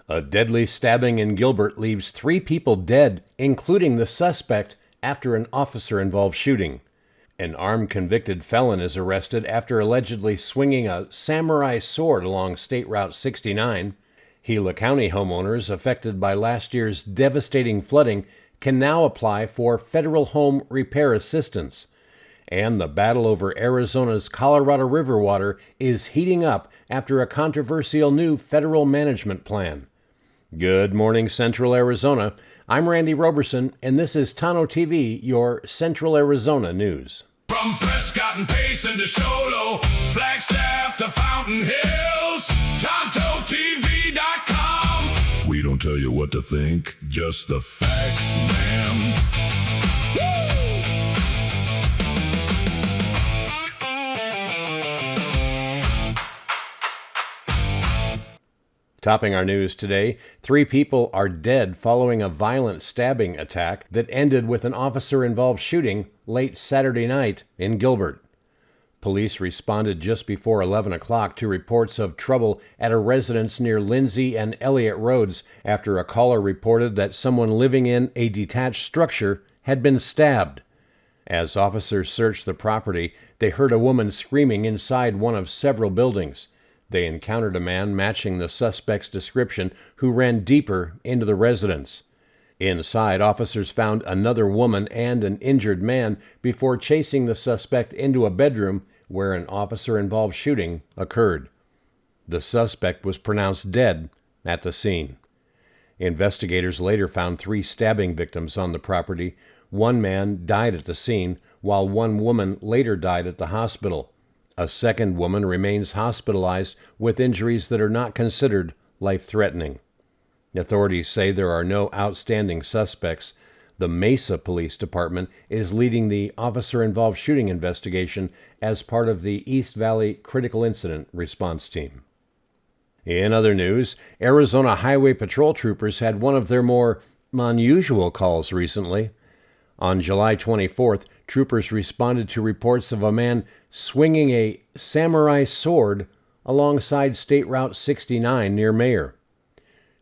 A deadly stabbing in Gilbert leaves 3 people dead, including the suspect, after an officer-involved shooting. An armed convicted felon is arrested after allegedly swinging a samurai sword along State Route 69. Gila County homeowners affected by last year's devastating flooding can now apply for federal home repair assistance. And the battle over Arizona's Colorado River water is heating up after a controversial new federal management plan. Good morning, Central Arizona. I'm Randy Roberson, and this is Tonto-TV, your Central Arizona news. From Prescott and Payson to Sholo, Flagstaff to Fountain Hills, Tonto-TV.com. We don't tell you what to think, just the facts, ma'am. Topping our news today, 3 people are dead following a violent stabbing attack that ended with an officer-involved shooting late Saturday night in Gilbert. Police responded just before 11 o'clock to reports of trouble at a residence near Lindsay and Elliott Roads after a caller reported that someone living in a detached structure had been stabbed. As officers searched the property, they heard a woman screaming inside one of several buildings. They encountered a man matching the suspect's description who ran deeper into the residence. Inside, officers found another woman and an injured man before chasing the suspect into a bedroom where an officer-involved shooting occurred. The suspect was pronounced dead at the scene. Investigators later found 3 stabbing victims on the property. One man died at the scene, while one woman later died at the hospital. A second woman remains hospitalized with injuries that are not considered life-threatening. Authorities say there are no outstanding suspects. The Mesa Police Department is leading the officer-involved shooting investigation as part of the East Valley Critical Incident Response Team. In other news, Arizona Highway Patrol troopers had one of their more unusual calls recently. On July 24th, troopers responded to reports of a man swinging a samurai sword alongside State Route 69 near Mayer.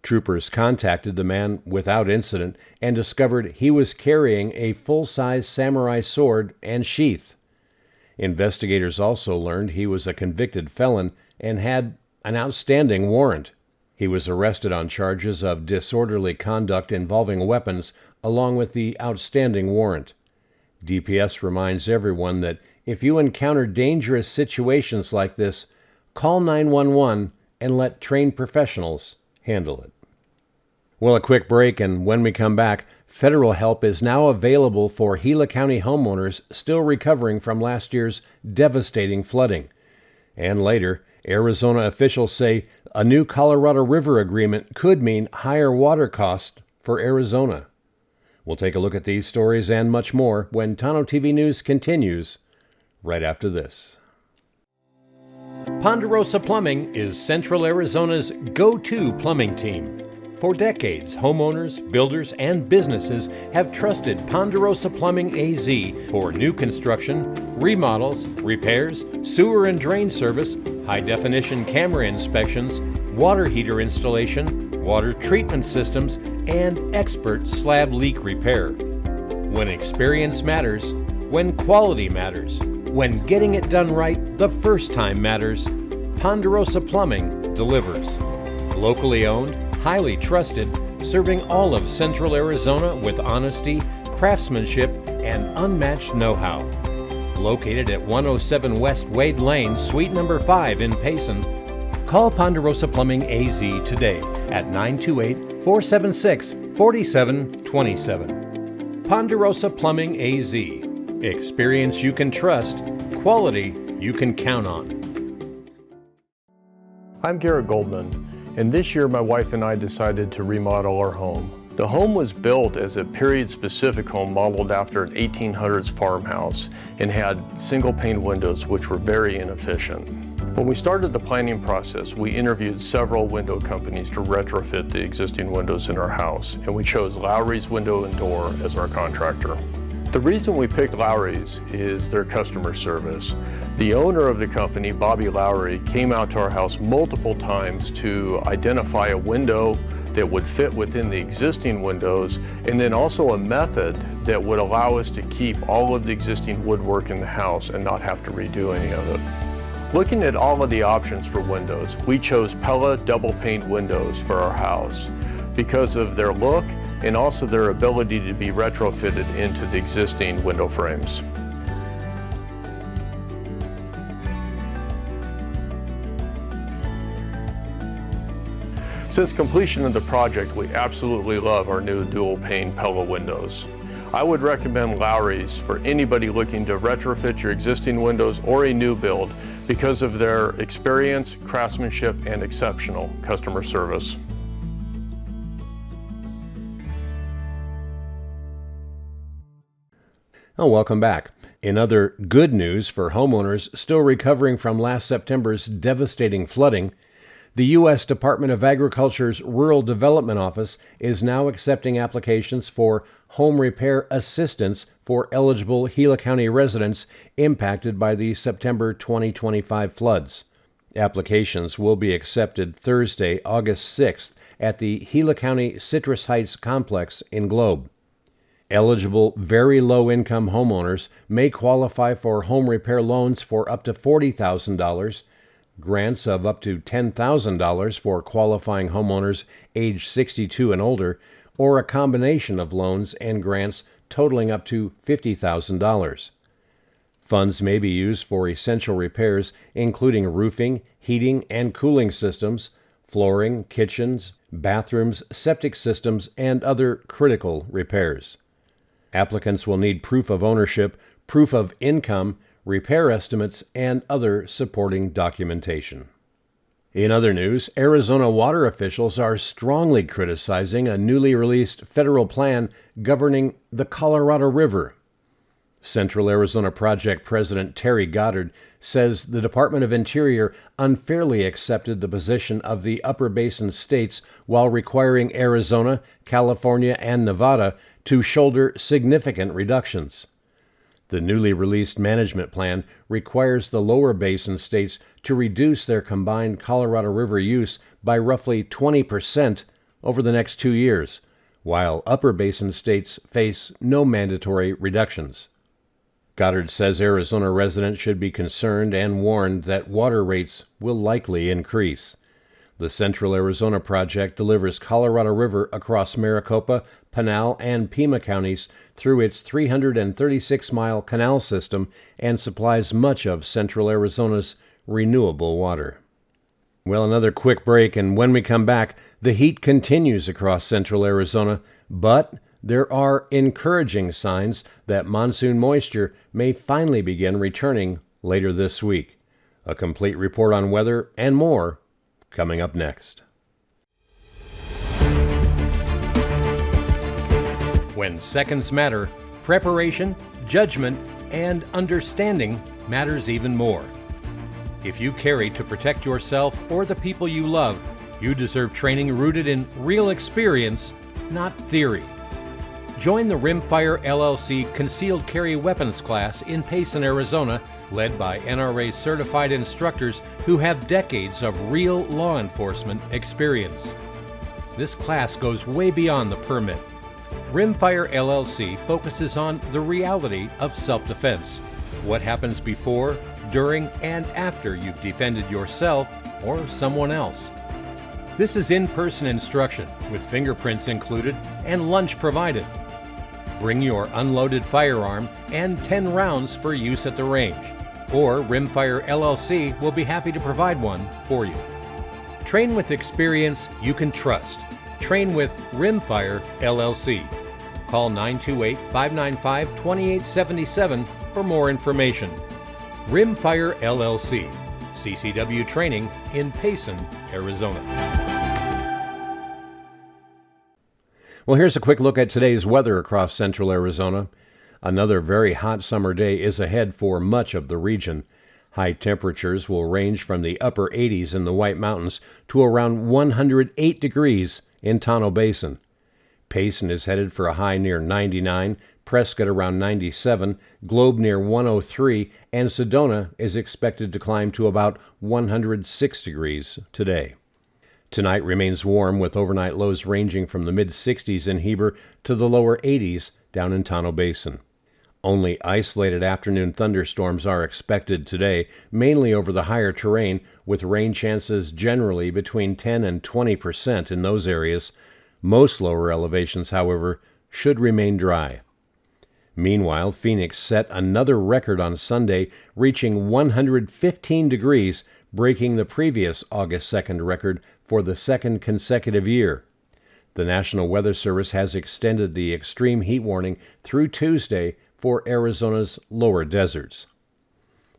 Troopers contacted the man without incident and discovered he was carrying a full-size samurai sword and sheath. Investigators also learned he was a convicted felon and had an outstanding warrant. He was arrested on charges of disorderly conduct involving weapons, along with the outstanding warrant. DPS reminds everyone that if you encounter dangerous situations like this, call 911 and let trained professionals handle it. Well, a quick break, and when we come back, federal help is now available for Gila County homeowners still recovering from last year's devastating flooding. And later, Arizona officials say a new Colorado River agreement could mean higher water costs for Arizona. We'll take a look at these stories and much more when Tonto-TV News continues right after this. Ponderosa Plumbing is Central Arizona's go-to plumbing team. For decades, homeowners, builders, and businesses have trusted Ponderosa Plumbing AZ for new construction, remodels, repairs, sewer and drain service, high-definition camera inspections, water heater installation, water treatment systems, and expert slab leak repair. When experience matters, when quality matters, when getting it done right the first time matters, Ponderosa Plumbing delivers. Locally owned, highly trusted, serving all of Central Arizona with honesty, craftsmanship, and unmatched know-how. Located at 107 West Wade Lane, Suite number 5 in Payson, call Ponderosa Plumbing AZ today at 928-476-4727. Ponderosa Plumbing AZ. Experience you can trust, quality you can count on. I'm Garrett Goldman, and this year my wife and I decided to remodel our home. The home was built as a period-specific home modeled after an 1800s farmhouse and had single-pane windows which were very inefficient. When we started the planning process, we interviewed several window companies to retrofit the existing windows in our house, and we chose Lowry's Window and Door as our contractor. The reason we picked Lowry's is their customer service. The owner of the company, Bobby Lowry, came out to our house multiple times to identify a window that would fit within the existing windows, and then also a method that would allow us to keep all of the existing woodwork in the house and not have to redo any of it. Looking at all of the options for windows, we chose Pella double pane windows for our house because of their look and also their ability to be retrofitted into the existing window frames. Since completion of the project, we absolutely love our new dual pane Pella windows. I would recommend Lowry's for anybody looking to retrofit your existing windows or a new build because of their experience, craftsmanship, and exceptional customer service. Oh, welcome back. In other good news for homeowners still recovering from last September's devastating flooding, the U.S. Department of Agriculture's Rural Development Office is now accepting applications for home repair assistance for eligible Gila County residents impacted by the September 2025 floods. Applications will be accepted Thursday, August 6th at the Gila County Citrus Heights Complex in Globe. Eligible very low-income homeowners may qualify for home repair loans for up to $40,000, grants of up to $10,000 for qualifying homeowners age 62 and older, or a combination of loans and grants totaling up to $50,000. Funds may be used for essential repairs including roofing, heating and cooling systems, flooring, kitchens, bathrooms, septic systems, and other critical repairs. Applicants will need proof of ownership, proof of income, repair estimates, and other supporting documentation. In other news, Arizona water officials are strongly criticizing a newly released federal plan governing the Colorado River. Central Arizona Project President Terry Goddard says the Department of Interior unfairly accepted the position of the Upper Basin states while requiring Arizona, California, and Nevada to shoulder significant reductions. The newly released management plan requires the lower basin states to reduce their combined Colorado River use by roughly 20% over the next 2 years, while upper basin states face no mandatory reductions. Goddard says Arizona residents should be concerned and warned that water rates will likely increase. The Central Arizona Project delivers Colorado River across Maricopa, Pinal, and Pima counties through its 336-mile canal system and supplies much of Central Arizona's renewable water. Well, another quick break, and when we come back, the heat continues across Central Arizona, but there are encouraging signs that monsoon moisture may finally begin returning later this week. A complete report on weather and more coming up next. When seconds matter, preparation, judgment, and understanding matters even more. If you carry to protect yourself or the people you love, you deserve training rooted in real experience, not theory. Join the Rimfire LLC Concealed Carry Weapons class in Payson, Arizona, led by NRA certified instructors who have decades of real law enforcement experience. This class goes way beyond the permit. Rimfire LLC focuses on the reality of self-defense. What happens before, during, and after you've defended yourself or someone else. This is in-person instruction with fingerprints included and lunch provided. Bring your unloaded firearm and 10 rounds for use at the range, or Rimfire LLC will be happy to provide one for you. Train with experience you can trust. Train with Rimfire LLC. Call 928-595-2877 for more information. Rimfire LLC, CCW training in Payson, Arizona. Well, here's a quick look at today's weather across central Arizona. Another very hot summer day is ahead for much of the region. High temperatures will range from the upper 80s in the White Mountains to around 108 degrees in Tonto Basin. Payson is headed for a high near 99, Prescott around 97, Globe near 103, and Sedona is expected to climb to about 106 degrees today. Tonight remains warm with overnight lows ranging from the mid-60s in Heber to the lower 80s down in Tonto Basin. Only isolated afternoon thunderstorms are expected today, mainly over the higher terrain, with rain chances generally between 10 and 20% in those areas. Most lower elevations, however, should remain dry. Meanwhile, Phoenix set another record on Sunday, reaching 115 degrees, breaking the previous August 2nd record for the second consecutive year. The National Weather Service has extended the extreme heat warning through Tuesday for Arizona's lower deserts.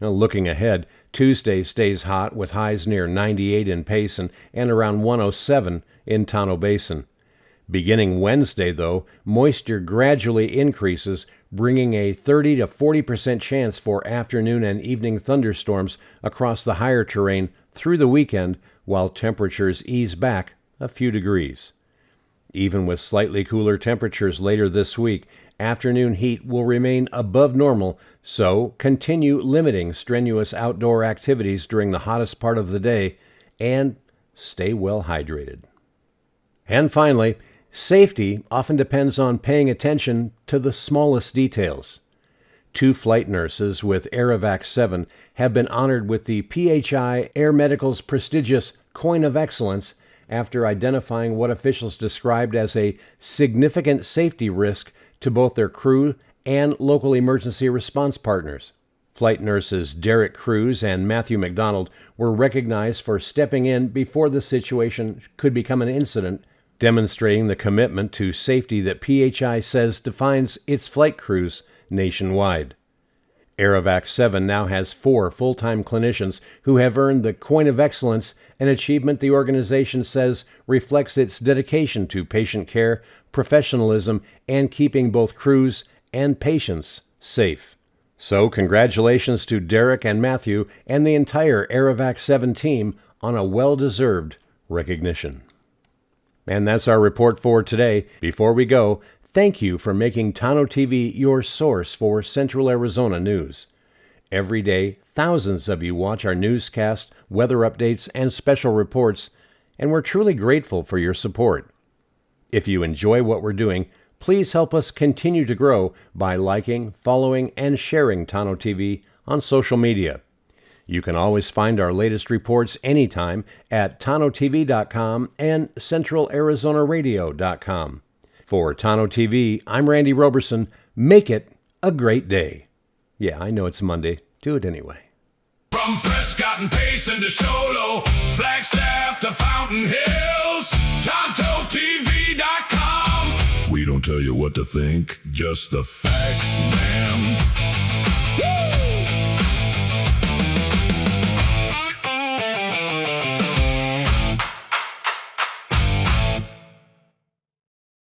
Now, looking ahead, Tuesday stays hot with highs near 98 in Payson and around 107 in Tonto Basin. Beginning Wednesday, though, moisture gradually increases, bringing a 30 to 40% chance for afternoon and evening thunderstorms across the higher terrain through the weekend, while temperatures ease back a few degrees. Even with slightly cooler temperatures later this week, afternoon heat will remain above normal, so continue limiting strenuous outdoor activities during the hottest part of the day and stay well hydrated. And finally, safety often depends on paying attention to the smallest details. 2 flight nurses with AirEvac 7 have been honored with the PHI Air Medical's prestigious Coin of Excellence after identifying what officials described as a significant safety risk to both their crew and local emergency response partners. Flight nurses Derek Cruz and Matthew McDonald were recognized for stepping in before the situation could become an incident, demonstrating the commitment to safety that PHI says defines its flight crews nationwide. AirEvac 7 now has 4 full-time clinicians who have earned the Coin of Excellence, an achievement the organization says reflects its dedication to patient care, professionalism, and keeping both crews and patients safe. So congratulations to Derek and Matthew and the entire AirEvac 7 team on a well-deserved recognition. And that's our report for today. Before we go, thank you for making Tonto-TV your source for Central Arizona news. Every day, thousands of you watch our newscast, weather updates, and special reports, and we're truly grateful for your support. If you enjoy what we're doing, please help us continue to grow by liking, following, and sharing Tonto-TV on social media. You can always find our latest reports anytime at Tonto-TV.com and CentralArizonaRadio.com. For Tonto-TV, I'm Randy Roberson. Make it a great day. Yeah, I know it's Monday. Do it anyway. From Prescott and Payson to Sholo, Flagstaff to Fountain Hills, Tonto-TV.com. We don't tell you what to think, just the facts, man.